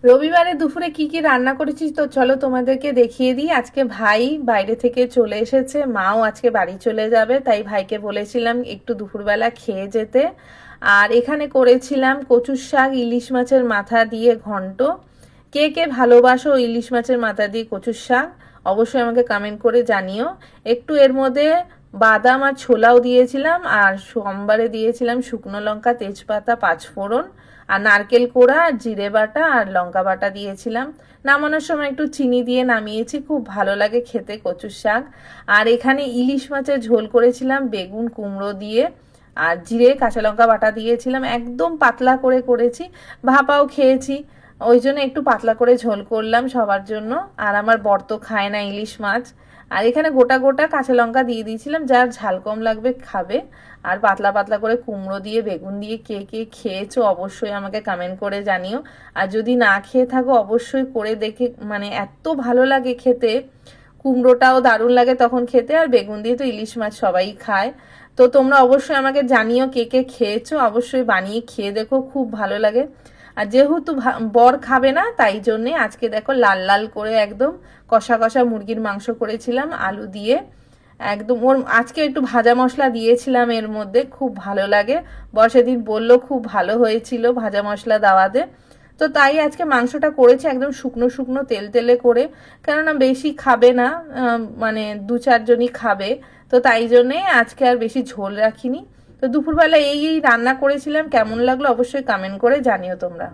রবিবারে দুপুরে কি কি রান্না করেছি তো চলো তোমাদেরকে দেখিয়ে দিই। আজকে ভাই বাইরে থেকে চলে এসেছে, মাও আজকে বাড়ি চলে যাবে, তাই ভাইকে বলেছিলাম একটু দুপুরবেলা খেয়ে যেতে। আর এখানে করেছিলাম কচুর শাক ইলিশ মাছের মাথা দিয়ে ঘন্ট। কে কে ভালোবাসো ইলিশ মাছের মাথা দিয়ে কচুর শাক অবশ্যই আমাকে কমেন্ট করে জানিও। একটু এর মধ্যে বাদাম আর ছোলাও দিয়েছিলাম, আর সোমবারে দিয়েছিলাম শুকনো লঙ্কা, তেজপাতা, পাঁচফোড়ন, আর নারকেল কোড়া আর জিরে বাটা আর লঙ্কা বাটা দিয়েছিলাম। নামানোর সময় একটু চিনি দিয়ে নামিয়েছি, খুব ভালো লাগে খেতে কচুর শাক। আর এখানে ইলিশ মাছের ঝোল করেছিলাম বেগুন কুমড়ো দিয়ে, আর জিরে কাঁচা লঙ্কা বাটা দিয়েছিলাম, একদম পাতলা করে করেছি। ভাপাও খেয়েছি, ওই জন্য একটু পাতলা করে ঝোল করলাম সবার জন্য। আর আমার বর তো খায় না ইলিশ মাছ। আর এখানে গোটা গোটা কাঁচা লঙ্কা দিয়ে দিয়েছিলাম, যার ঝাল কম লাগবে খাবে। আর পাতলা পাতলা করে কুমড়ো দিয়ে বেগুন দিয়ে কে কে খেয়েছো অবশ্যই আমাকে কমেন্ট করে জানিও। আর যদি না খেয়ে থাকো অবশ্যই করে দেখে, মানে এত ভালো লাগে খেতে। কুমড়োটাও দারুণ লাগে তখন খেতে, আর বেগুন দিয়ে তো ইলিশ মাছ সবাই খায়। তো তোমরা অবশ্যই আমাকে জানিও কে কে খেয়েছো, অবশ্যই বানিয়ে খেয়ে দেখো, খুব ভালো লাগে। আর যেহেতু বর খাবে না তাই জন্যে আজকে দেখো লাল লাল করে একদম কষা কষা মুরগির মাংস করেছিলাম আলু দিয়ে। একদম ওর আজকে একটু ভাজা মশলা দিয়েছিলাম এর মধ্যে, খুব ভালো লাগে। বর সেদিন বললো খুব ভালো হয়েছিল ভাজা মশলা দেওয়াতে। তো তাই আজকে মাংসটা করেছি একদম শুকনো শুকনো তেল তেলে করে, কেননা বেশি খাবে না, মানে 2-4 জনই খাবে। তো তাই জন্যে আজকে আর বেশি ঝোল রাখিনি। তো দুপুরবেলা এই রান্না করেছিলাম, কেমন লাগলো অবশ্যই কমেন্ট করে জানিও তোমরা।